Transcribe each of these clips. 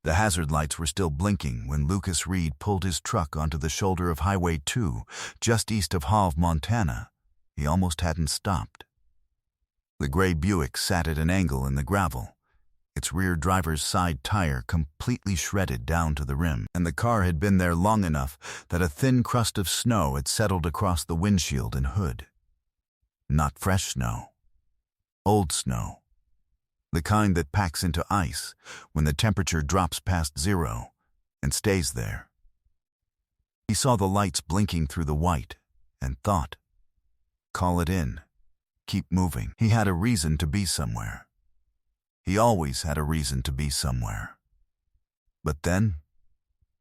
The hazard lights were still blinking when Lucas Reed pulled his truck onto the shoulder of Highway 2, just east of Hove, Montana. He almost hadn't stopped. The gray Buick sat at an angle in the gravel, its rear driver's side tire completely shredded down to the rim, and the car had been there long enough that a thin crust of snow had settled across the windshield and hood. Not fresh snow. Old snow. The kind that packs into ice when the temperature drops past zero and stays there. He saw the lights blinking through the white and thought, call it in, keep moving. He had a reason to be somewhere. He always had a reason to be somewhere. But then,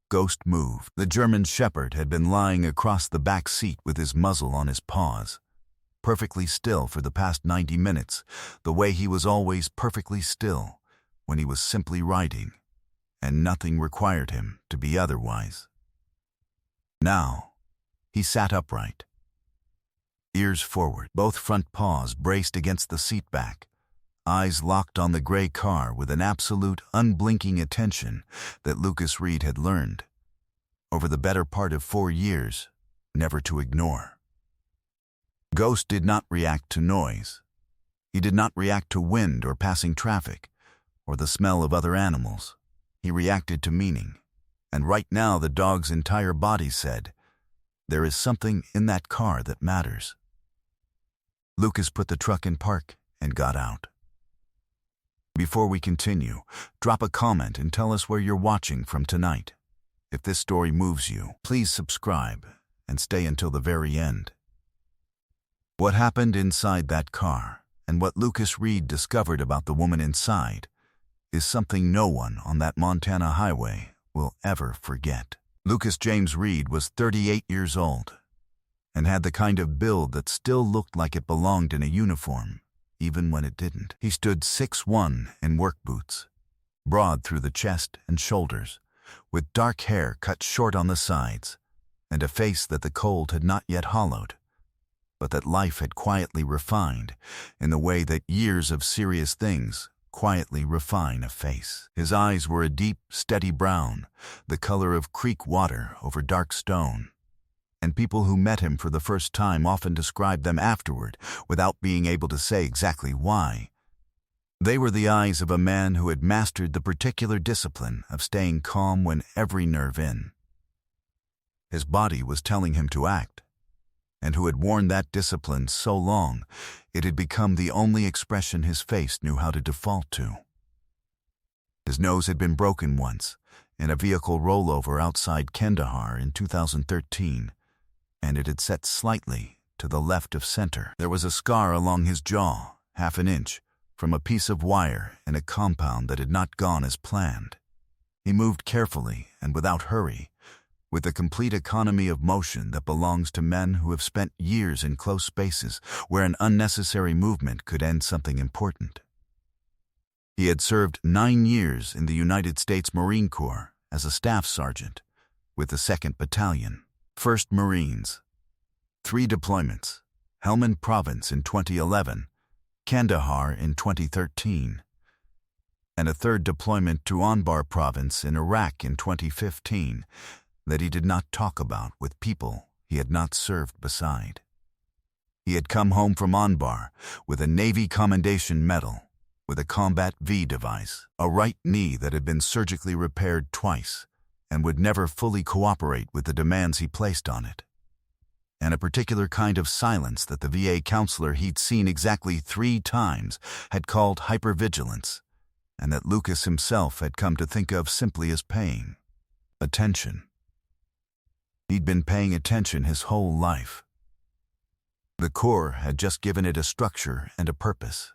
Ghost moved. The German Shepherd had been lying across the back seat with his muzzle on his paws, perfectly still for the past 90 minutes, the way he was always perfectly still when he was simply riding, and nothing required him to be otherwise. Now, he sat upright, ears forward, both front paws braced against the seat back, eyes locked on the gray car with an absolute, unblinking attention that Lucas Reed had learned, over the better part of 4 years, never to ignore. Ghost did not react to noise. He did not react to wind or passing traffic, or the smell of other animals. He reacted to meaning. And right now the dog's entire body said, there is something in that car that matters. Lucas put the truck in park and got out. Before we continue, drop a comment and tell us where you're watching from tonight. If this story moves you, please subscribe and stay until the very end. What happened inside that car, and what Lucas Reed discovered about the woman inside, is something no one on that Montana highway will ever forget. Lucas James Reed was 38 years old, and had the kind of build that still looked like it belonged in a uniform, even when it didn't. He stood 6'1" in work boots, broad through the chest and shoulders, with dark hair cut short on the sides, and a face that the cold had not yet hollowed, but that life had quietly refined in the way that years of serious things quietly refine a face. His eyes were a deep, steady brown, the color of creek water over dark stone, and people who met him for the first time often described them afterward without being able to say exactly why. They were the eyes of a man who had mastered the particular discipline of staying calm when every nerve in. His body was telling him to act, and who had worn that discipline so long it had become the only expression his face knew how to default to. His nose had been broken once in a vehicle rollover outside Kandahar in 2013, and it had set slightly to the left of center. There was a scar along his jaw, half an inch, from a piece of wire in a compound that had not gone as planned. He moved carefully and without hurry, with the complete economy of motion that belongs to men who have spent years in close spaces where an unnecessary movement could end something important. He had served 9 years in the United States Marine Corps as a staff sergeant with the 2nd Battalion, 1st Marines. 3 deployments: Helmand Province in 2011, Kandahar in 2013, and a 3rd deployment to Anbar Province in Iraq in 2015 that he did not talk about with people he had not served beside. He had come home from Anbar with a Navy Commendation Medal, with a Combat V device, a right knee that had been surgically repaired twice and would never fully cooperate with the demands he placed on it, and a particular kind of silence that the VA counselor he'd seen exactly 3 times had called hypervigilance, and that Lucas himself had come to think of simply as paying attention. He'd been paying attention his whole life. The Corps had just given it a structure and a purpose.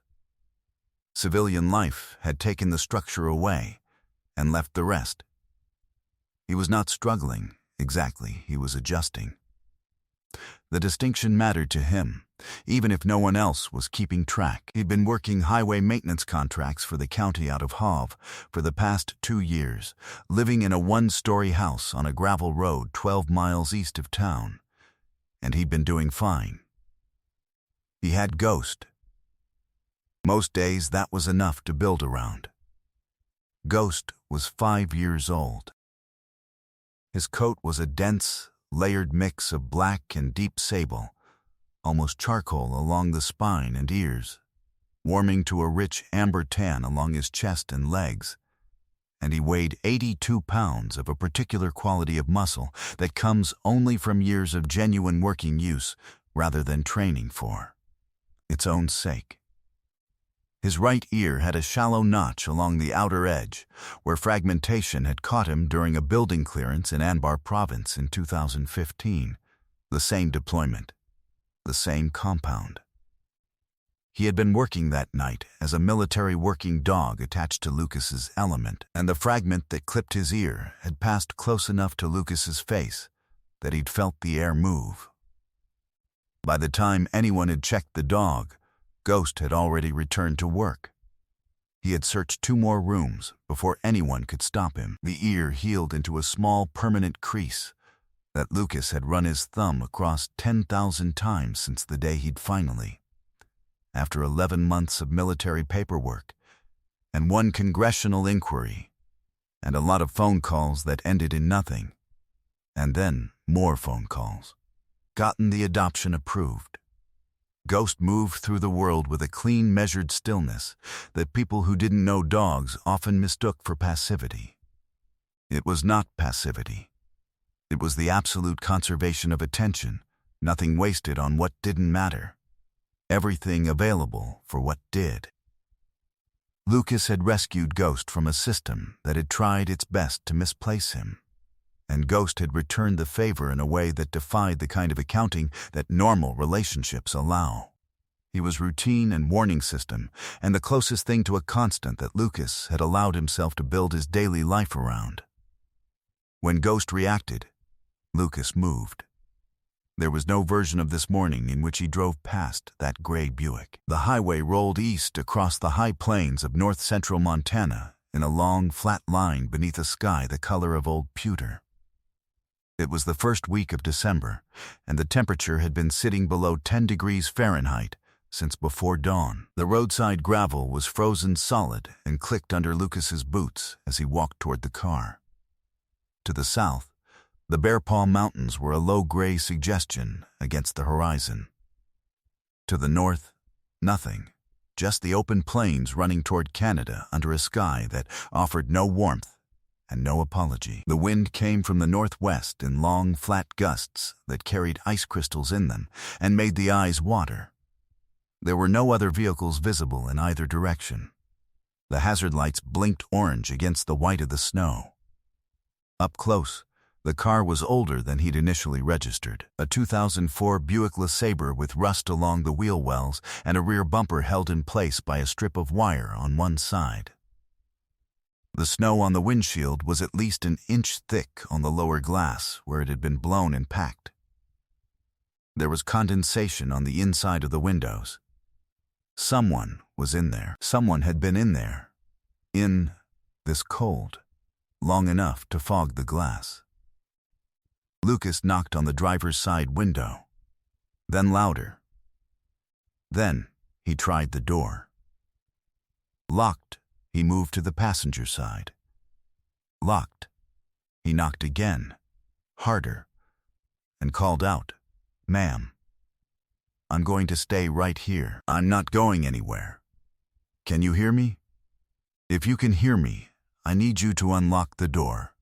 Civilian life had taken the structure away and left the rest. He was not struggling, exactly, he was adjusting. The distinction mattered to him, even if no one else was keeping track. He'd been working highway maintenance contracts for the county out of Hove for the past 2 years, living in a 1-story house on a gravel road 12 miles east of town, and he'd been doing fine. He had Ghost. Most days that was enough to build around. Ghost was 5 years old. His coat was a dense, layered mix of black and deep sable, almost charcoal along the spine and ears, warming to a rich amber tan along his chest and legs, and he weighed 82 pounds of a particular quality of muscle that comes only from years of genuine working use rather than training for its own sake. His right ear had a shallow notch along the outer edge, where fragmentation had caught him during a building clearance in Anbar Province in 2015. The same deployment, the same compound. He had been working that night as a military working dog attached to Lucas's element, and the fragment that clipped his ear had passed close enough to Lucas's face that he'd felt the air move. By the time anyone had checked the dog, Ghost had already returned to work. He had searched 2 more rooms before anyone could stop him. The ear healed into a small permanent crease that Lucas had run his thumb across 10,000 times since the day he'd finally, after 11 months of military paperwork and 1 congressional inquiry and a lot of phone calls that ended in nothing, and then more phone calls, gotten the adoption approved. Ghost moved through the world with a clean, measured stillness that people who didn't know dogs often mistook for passivity. It was not passivity. It was the absolute conservation of attention, nothing wasted on what didn't matter, everything available for what did. Lucas had rescued Ghost from a system that had tried its best to misplace him, and Ghost had returned the favor in a way that defied the kind of accounting that normal relationships allow. He was routine and warning system, and the closest thing to a constant that Lucas had allowed himself to build his daily life around. When Ghost reacted, Lucas moved. There was no version of this morning in which he drove past that gray Buick. The highway rolled east across the high plains of north-central Montana in a long, flat line beneath a sky the color of old pewter. It was the first week of December, and the temperature had been sitting below 10 degrees Fahrenheit since before dawn. The roadside gravel was frozen solid and clicked under Lucas's boots as he walked toward the car. To the south, the Bear Paw Mountains were a low gray suggestion against the horizon. To the north, nothing, just the open plains running toward Canada under a sky that offered no warmth and no apology. The wind came from the northwest in long, flat gusts that carried ice crystals in them and made the eyes water. There were no other vehicles visible in either direction. The hazard lights blinked orange against the white of the snow. Up close, the car was older than he'd initially registered, a 2004 Buick LeSabre with rust along the wheel wells and a rear bumper held in place by a strip of wire on one side. The snow on the windshield was at least an inch thick on the lower glass where it had been blown and packed. There was condensation on the inside of the windows. Someone was in there. Someone had been in there, in this cold, long enough to fog the glass. Lucas knocked on the driver's side window, then louder. Then he tried the door. Locked. He moved to the passenger side. Locked. He knocked again, harder, and called out, "Ma'am, I'm going to stay right here. I'm not going anywhere. Can you hear me? If you can hear me, I need you to unlock the door."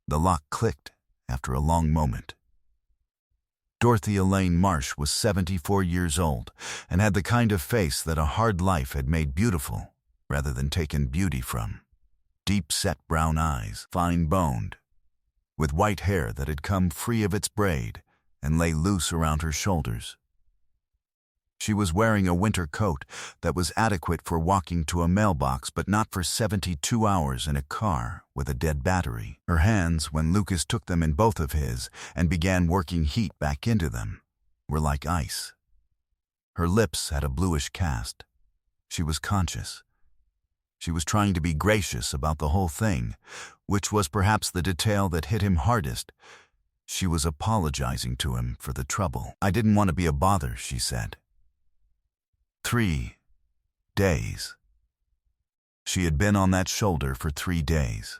The lock clicked after a long moment. Dorothy Elaine Marsh was 74 years old and had the kind of face that a hard life had made beautiful rather than taken beauty from. Deep-set brown eyes, fine-boned, with white hair that had come free of its braid and lay loose around her shoulders. She was wearing a winter coat that was adequate for walking to a mailbox but not for 72 hours in a car with a dead battery. Her hands, when Lucas took them in both of his and began working heat back into them, were like ice. Her lips had a bluish cast. She was conscious. She was trying to be gracious about the whole thing, which was perhaps the detail that hit him hardest. She was apologizing to him for the trouble. "I didn't want to be a bother," she said. 3 days. She had been on that shoulder for 3 days.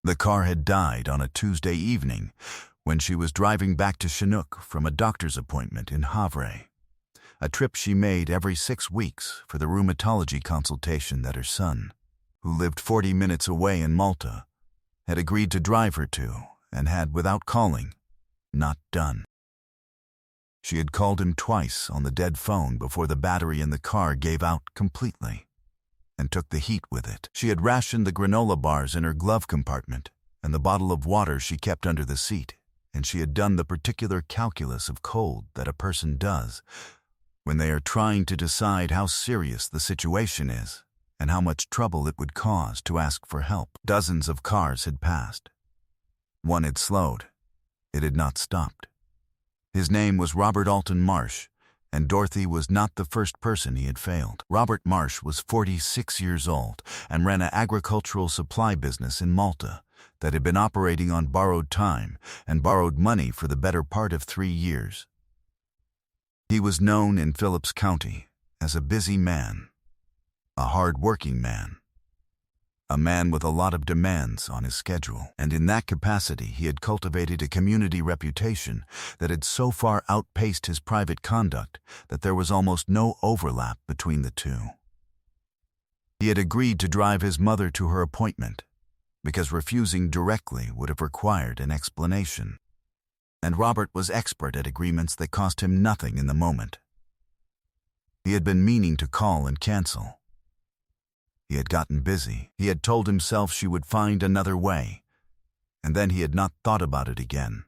The car had died on a Tuesday evening when she was driving back to Chinook from a doctor's appointment in Havre, a trip she made every 6 weeks for the rheumatology consultation that her son, who lived 40 minutes away in Malta, had agreed to drive her to and had, without calling, not done. She had called him twice on the dead phone before the battery in the car gave out completely and took the heat with it. She had rationed the granola bars in her glove compartment and the bottle of water she kept under the seat, and she had done the particular calculus of cold that a person does when they are trying to decide how serious the situation is and how much trouble it would cause to ask for help. Dozens of cars had passed. One had slowed. It had not stopped. His name was Robert Alton Marsh, and Dorothy was not the first person he had failed. Robert Marsh was 46 years old and ran an agricultural supply business in Malta that had been operating on borrowed time and borrowed money for the better part of 3 years. He was known in Phillips County as a busy man, a hard-working man, a man with a lot of demands on his schedule, and in that capacity he had cultivated a community reputation that had so far outpaced his private conduct that there was almost no overlap between the two. He had agreed to drive his mother to her appointment because refusing directly would have required an explanation, and Robert was expert at agreements that cost him nothing in the moment. He had been meaning to call and cancel. He had gotten busy. He had told himself she would find another way, and then he had not thought about it again,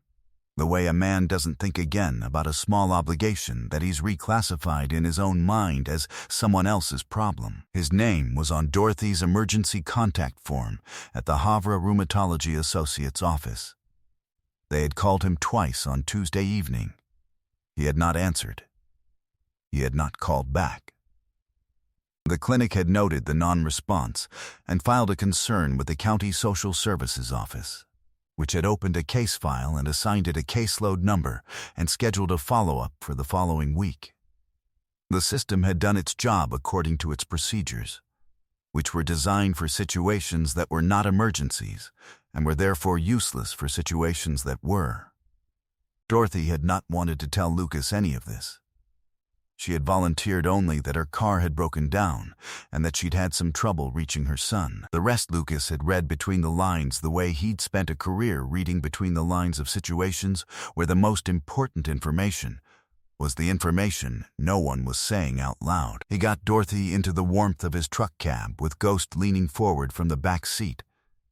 the way a man doesn't think again about a small obligation that he's reclassified in his own mind as someone else's problem. His name was on Dorothy's emergency contact form at the Havre Rheumatology Associates office. They had called him twice on Tuesday evening. He had not answered. He had not called back. The clinic had noted the non-response and filed a concern with the County Social Services Office, which had opened a case file and assigned it a caseload number and scheduled a follow-up for the following week. The system had done its job according to its procedures, which were designed for situations that were not emergencies and were therefore useless for situations that were. Dorothy had not wanted to tell Lucas any of this. She had volunteered only that her car had broken down and that she'd had some trouble reaching her son. The rest Lucas had read between the lines the way he'd spent a career reading between the lines of situations where the most important information was the information no one was saying out loud. He got Dorothy into the warmth of his truck cab with Ghost leaning forward from the back seat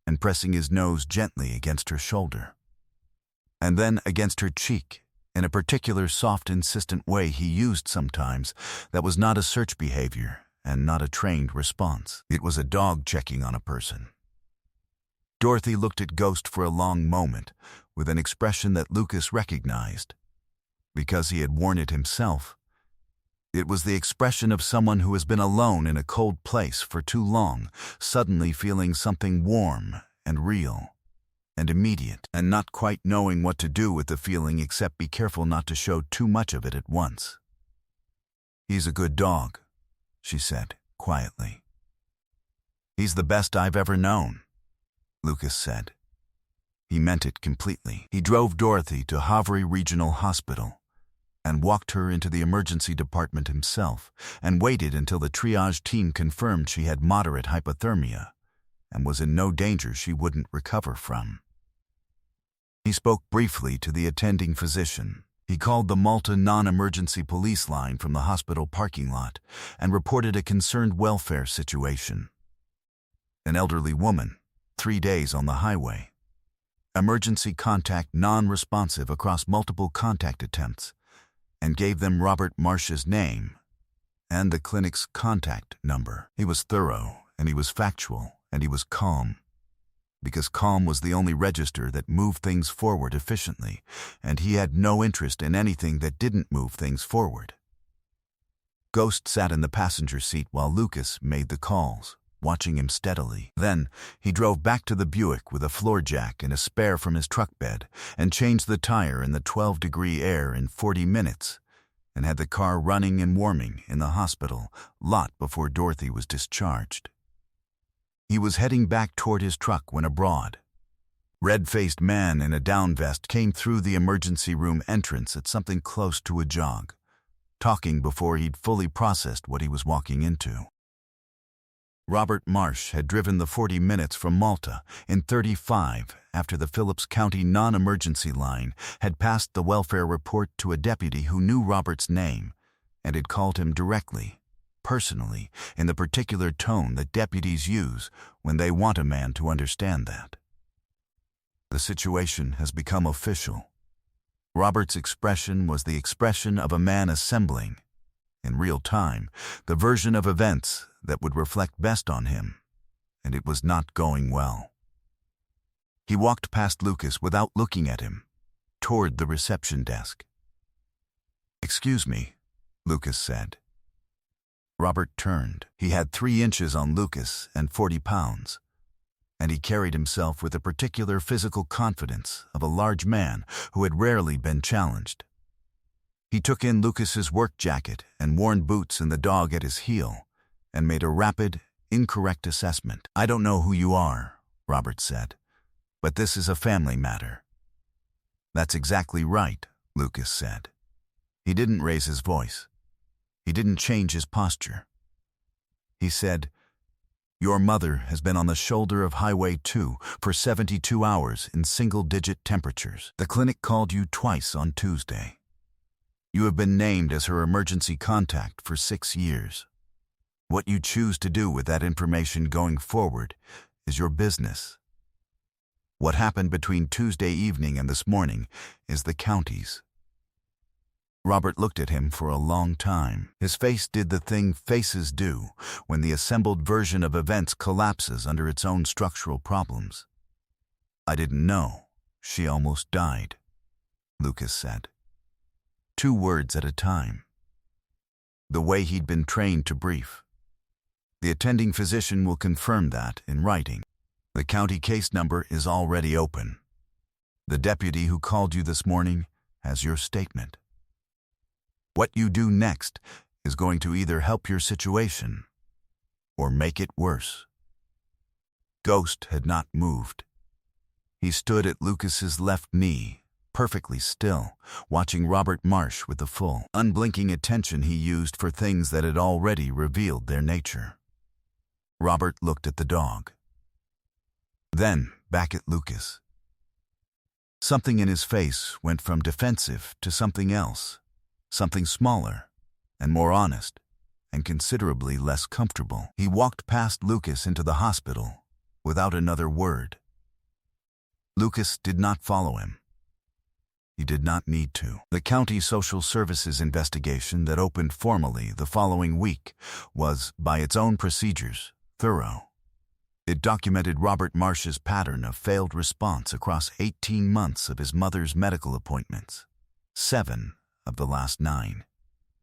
and pressing his nose gently against her shoulder, and then against her cheek, in a particular soft, insistent way he used sometimes that was not a search behavior and not a trained response. It was a dog checking on a person. Dorothy looked at Ghost for a long moment with an expression that Lucas recognized, because he had worn it himself. It was the expression of someone who has been alone in a cold place for too long, suddenly feeling something warm and real and immediate, and not quite knowing what to do with the feeling except be careful not to show too much of it at once. "He's a good dog," she said, quietly. "He's the best I've ever known," Lucas said. He meant it completely. He drove Dorothy to Havre Regional Hospital and walked her into the emergency department himself and waited until the triage team confirmed she had moderate hypothermia and was in no danger she wouldn't recover from. He spoke briefly to the attending physician. He called the Malta non-emergency police line from the hospital parking lot and reported a concerned welfare situation. An elderly woman, 3 days on the highway. Emergency contact non-responsive across multiple contact attempts, and gave them Robert Marsh's name and the clinic's contact number. He was thorough, and he was factual, and he was calm, because calm was the only register that moved things forward efficiently, and he had no interest in anything that didn't move things forward. Ghost sat in the passenger seat while Lucas made the calls, watching him steadily. Then he drove back to the Buick with a floor jack and a spare from his truck bed and changed the tire in the 12-degree air in 40 minutes and had the car running and warming in the hospital lot before Dorothy was discharged. He was heading back toward his truck when a broad, red-faced man in a down vest came through the emergency room entrance at something close to a jog, talking before he'd fully processed what he was walking into. Robert Marsh had driven the 40 minutes from Malta in 35 after the Phillips County non-emergency line had passed the welfare report to a deputy who knew Robert's name and had called him directly, personally, in the particular tone that deputies use when they want a man to understand that. The situation has become official. Robert's expression was the expression of a man assembling, in real time, the version of events that would reflect best on him, and it was not going well. He walked past Lucas without looking at him, toward the reception desk. "Excuse me," Lucas said. Robert turned. He had 3 inches on Lucas and 40 pounds, and he carried himself with a particular physical confidence of a large man who had rarely been challenged. He took in Lucas's work jacket and worn boots and the dog at his heel, and made a rapid, incorrect assessment. "I don't know who you are," Robert said, "but this is a family matter." "That's exactly right," Lucas said. He didn't raise his voice. He didn't change his posture. He said, "Your mother has been on the shoulder of Highway 2 for 72 hours in single-digit temperatures. The clinic called you twice on Tuesday. You have been named as her emergency contact for 6 years. What you choose to do with that information going forward is your business. What happened between Tuesday evening and this morning is the county's." Robert looked at him for a long time. His face did the thing faces do when the assembled version of events collapses under its own structural problems. "I didn't know. She almost died," Lucas said. 2 words at a time. The way he'd been trained to brief. The attending physician will confirm that in writing. The county case number is already open. The deputy who called you this morning has your statement. What you do next is going to either help your situation or make it worse. Ghost had not moved. He stood at Lucas's left knee, perfectly still, watching Robert Marsh with the full, unblinking attention he used for things that had already revealed their nature. Robert looked at the dog. Then back at Lucas. Something in his face went from defensive to something else, something smaller and more honest and considerably less comfortable. He walked past Lucas into the hospital without another word. Lucas did not follow him. He did not need to. The county social services investigation that opened formally the following week was, by its own procedures, thorough. It documented Robert Marsh's pattern of failed response across 18 months of his mother's medical appointments, 7 of the last 9.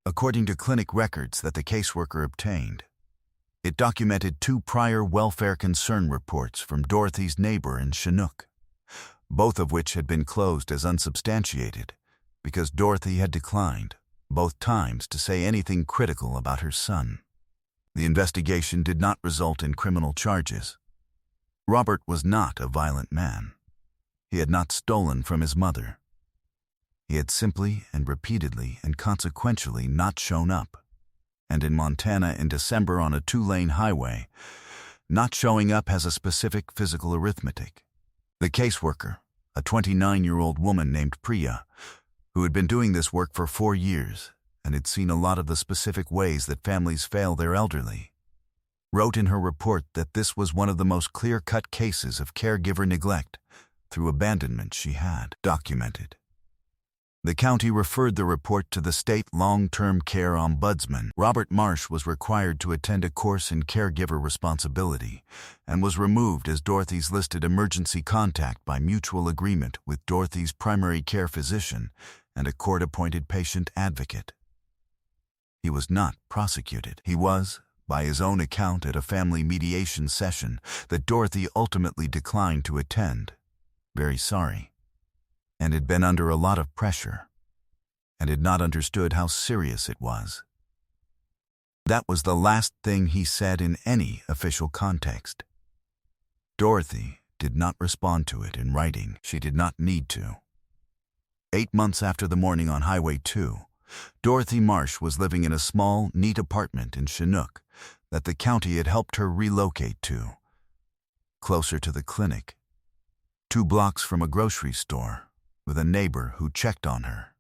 According to clinic records that the caseworker obtained, it documented 2 prior welfare concern reports from Dorothy's neighbor in Chinook, both of which had been closed as unsubstantiated because Dorothy had declined, both times, to say anything critical about her son. The investigation did not result in criminal charges. Robert was not a violent man. He had not stolen from his mother. He had simply and repeatedly and consequentially not shown up. And in Montana in December on a 2-lane highway, not showing up has a specific physical arithmetic. The caseworker, a 29-year-old woman named Priya, who had been doing this work for 4 years and had seen a lot of the specific ways that families fail their elderly, wrote in her report that this was one of the most clear-cut cases of caregiver neglect through abandonment she had documented. The county referred the report to the state long-term care ombudsman. Robert Marsh was required to attend a course in caregiver responsibility and was removed as Dorothy's listed emergency contact by mutual agreement with Dorothy's primary care physician and a court-appointed patient advocate. He was not prosecuted. He was, by his own account at a family mediation session that Dorothy ultimately declined to attend, very sorry, and had been under a lot of pressure, and had not understood how serious it was. That was the last thing he said in any official context. Dorothy did not respond to it in writing. She did not need to. 8 months after the morning on Highway 2, Dorothy Marsh was living in a small, neat apartment in Chinook that the county had helped her relocate to, closer to the clinic, 2 blocks from a grocery store, with a neighbor who checked on her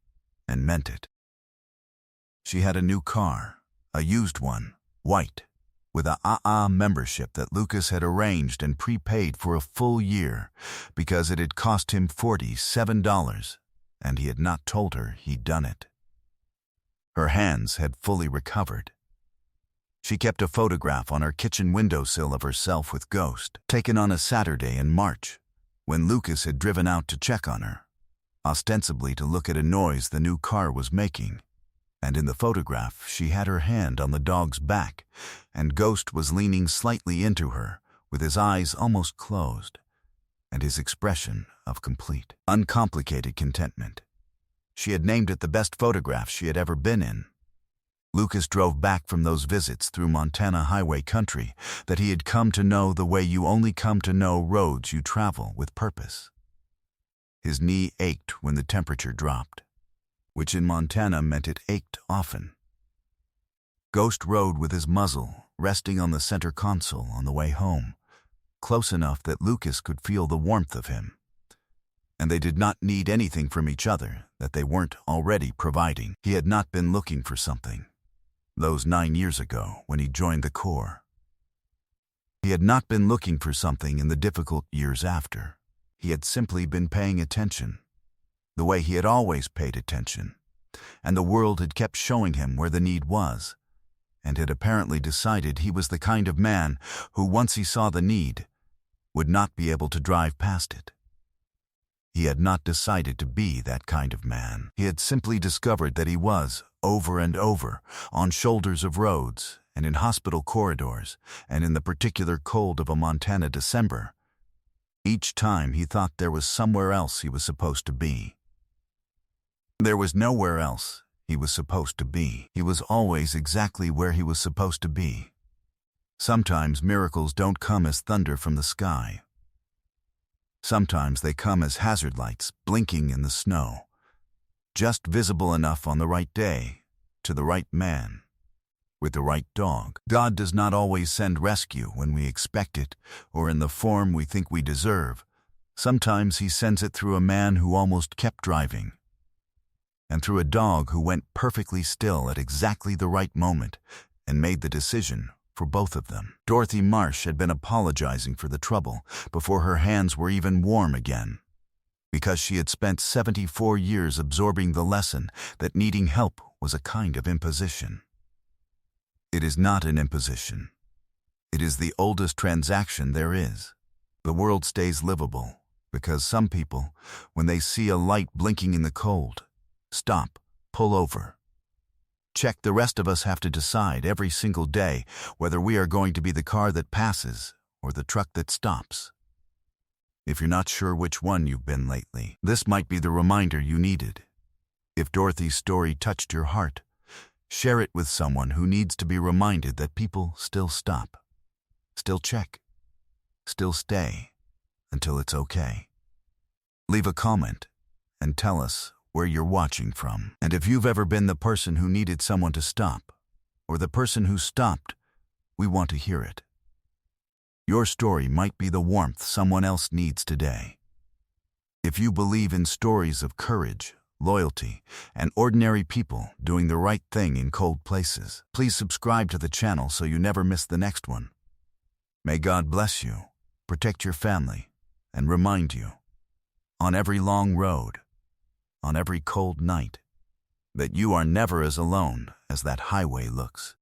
and meant it. She had a new car, a used one, white, with a AA membership that Lucas had arranged and prepaid for a full year because it had cost him $47, and he had not told her he'd done it. Her hands had fully recovered. She kept a photograph on her kitchen windowsill of herself with Ghost, taken on a Saturday in March, when Lucas had driven out to check on her, ostensibly to look at a noise the new car was making. And in the photograph, she had her hand on the dog's back, and Ghost was leaning slightly into her, with his eyes almost closed, and his expression of complete, uncomplicated contentment. She had named it the best photograph she had ever been in. Lucas drove back from those visits through Montana highway country that he had come to know the way you only come to know roads you travel with purpose. His knee ached when the temperature dropped, which in Montana meant it ached often. Ghost rode with his muzzle resting on the center console on the way home, close enough that Lucas could feel the warmth of him. And they did not need anything from each other that they weren't already providing. He had not been looking for something, those 9 years ago when he joined the Corps. He had not been looking for something in the difficult years after. He had simply been paying attention, the way he had always paid attention, and the world had kept showing him where the need was, and had apparently decided he was the kind of man who, once he saw the need, would not be able to drive past it. He had not decided to be that kind of man. He had simply discovered that he was, over and over, on shoulders of roads, and in hospital corridors, and in the particular cold of a Montana December. Each time he thought there was somewhere else he was supposed to be. There was nowhere else he was supposed to be. He was always exactly where he was supposed to be. Sometimes miracles don't come as thunder from the sky. Sometimes they come as hazard lights blinking in the snow, just visible enough on the right day, to the right man, with the right dog. God does not always send rescue when we expect it or in the form we think we deserve. Sometimes he sends it through a man who almost kept driving, and through a dog who went perfectly still at exactly the right moment and made the decision for both of them. Dorothy Marsh had been apologizing for the trouble before her hands were even warm again, because she had spent 74 years absorbing the lesson that needing help was a kind of imposition. It is not an imposition. It is the oldest transaction there is. The world stays livable because some people, when they see a light blinking in the cold, stop, pull over. Check. The rest of us have to decide every single day whether we are going to be the car that passes or the truck that stops. If you're not sure which one you've been lately, this might be the reminder you needed. If Dorothy's story touched your heart, share it with someone who needs to be reminded that people still stop, still check, still stay until it's okay. Leave a comment and tell us where you're watching from. And if you've ever been the person who needed someone to stop, or the person who stopped, we want to hear it. Your story might be the warmth someone else needs today. If you believe in stories of courage, loyalty, and ordinary people doing the right thing in cold places, please subscribe to the channel so you never miss the next one. May God bless you, protect your family, and remind you, on every long road, on every cold night, that you are never as alone as that highway looks.